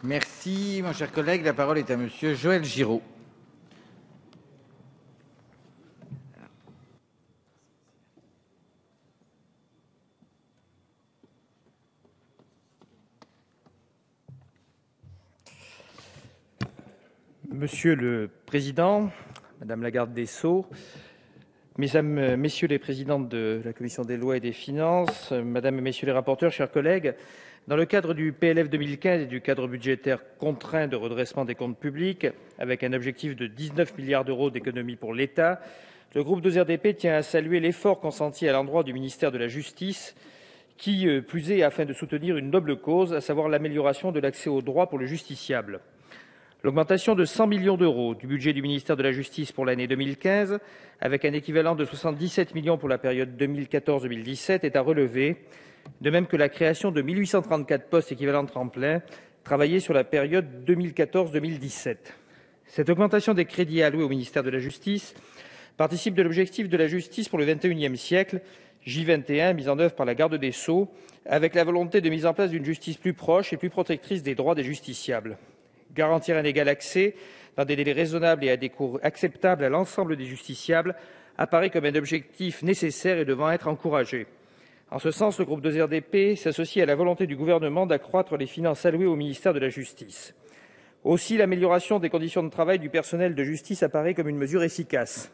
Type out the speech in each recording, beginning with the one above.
Merci, mon cher collègue. La parole est à monsieur Joël Giraud. Monsieur le président, madame la garde des Sceaux, mesdames, messieurs les présidents de la commission des lois et des finances, mesdames et messieurs les rapporteurs, chers collègues, dans le cadre du PLF 2015 et du cadre budgétaire contraint de redressement des comptes publics, avec un objectif de 19 milliards d'euros d'économies pour l'État, le groupe 2RDP tient à saluer l'effort consenti à l'endroit du ministère de la Justice, qui plus est afin de soutenir une noble cause, à savoir l'amélioration de l'accès au droit pour le justiciable. L'augmentation de 100 millions d'euros du budget du ministère de la Justice pour l'année 2015, avec un équivalent de 77 millions pour la période 2014-2017, est à relever, de même que la création de 1834 postes équivalents temps plein travaillés sur la période 2014-2017. Cette augmentation des crédits alloués au ministère de la Justice participe de l'objectif de la justice pour le XXIe siècle, J21, mis en œuvre par la garde des Sceaux, avec la volonté de mise en place d'une justice plus proche et plus protectrice des droits des justiciables. Garantir un égal accès, dans des délais raisonnables et à des coûts acceptables à l'ensemble des justiciables, apparaît comme un objectif nécessaire et devant être encouragé. En ce sens, le groupe 2RDP s'associe à la volonté du gouvernement d'accroître les finances allouées au ministère de la Justice. Aussi, l'amélioration des conditions de travail du personnel de justice apparaît comme une mesure efficace.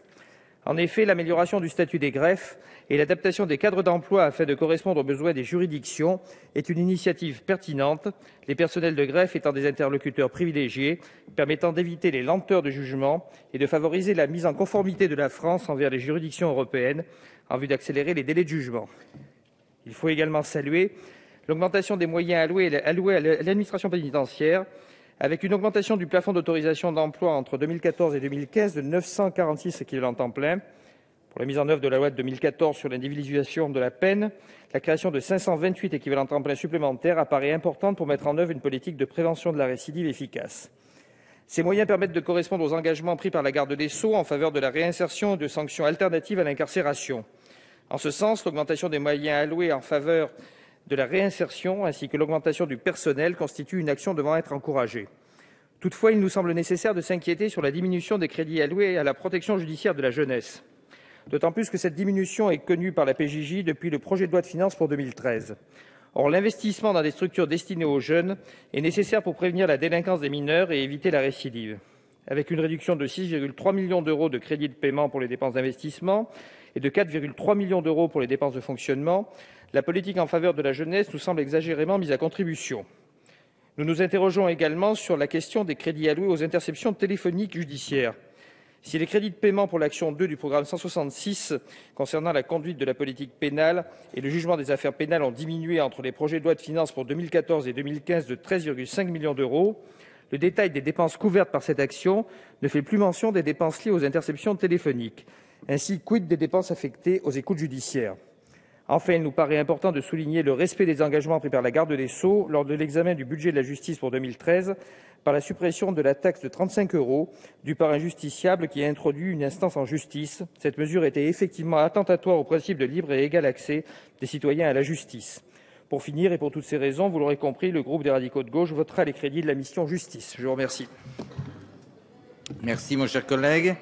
En effet, l'amélioration du statut des greffes et l'adaptation des cadres d'emploi afin de correspondre aux besoins des juridictions est une initiative pertinente, les personnels de greffe étant des interlocuteurs privilégiés, permettant d'éviter les lenteurs de jugement et de favoriser la mise en conformité de la France envers les juridictions européennes en vue d'accélérer les délais de jugement. Il faut également saluer l'augmentation des moyens alloués à l'administration pénitentiaire, avec une augmentation du plafond d'autorisation d'emploi entre 2014 et 2015 de 946 équivalents temps plein, pour la mise en œuvre de la loi de 2014 sur l'individualisation de la peine, la création de 528 équivalents temps plein supplémentaires apparaît importante pour mettre en œuvre une politique de prévention de la récidive efficace. Ces moyens permettent de correspondre aux engagements pris par la garde des Sceaux en faveur de la réinsertion et de sanctions alternatives à l'incarcération. En ce sens, l'augmentation des moyens alloués en faveur de la réinsertion ainsi que l'augmentation du personnel constituent une action devant être encouragée. Toutefois, il nous semble nécessaire de s'inquiéter sur la diminution des crédits alloués à la protection judiciaire de la jeunesse, d'autant plus que cette diminution est connue par la PJJ depuis le projet de loi de finances pour 2013. Or, l'investissement dans des structures destinées aux jeunes est nécessaire pour prévenir la délinquance des mineurs et éviter la récidive. Avec une réduction de 6,3 millions d'euros de crédits de paiement pour les dépenses d'investissement et de 4,3 millions d'euros pour les dépenses de fonctionnement, la politique en faveur de la jeunesse nous semble exagérément mise à contribution. Nous nous interrogeons également sur la question des crédits alloués aux interceptions téléphoniques judiciaires. Si les crédits de paiement pour l'action 2 du programme 166 concernant la conduite de la politique pénale et le jugement des affaires pénales ont diminué entre les projets de loi de finances pour 2014 et 2015 de 13,5 millions d'euros, le détail des dépenses couvertes par cette action ne fait plus mention des dépenses liées aux interceptions téléphoniques. Ainsi, quid des dépenses affectées aux écoutes judiciaires ? Enfin, il nous paraît important de souligner le respect des engagements pris par la garde des Sceaux lors de l'examen du budget de la justice pour 2013 par la suppression de la taxe de 35 € due par un justiciable qui a introduit une instance en justice. Cette mesure était effectivement attentatoire au principe de libre et égal accès des citoyens à la justice. Pour finir, et pour toutes ces raisons, vous l'aurez compris, le groupe des Radicaux de gauche votera les crédits de la mission Justice. Je vous remercie. Merci, mon cher collègue.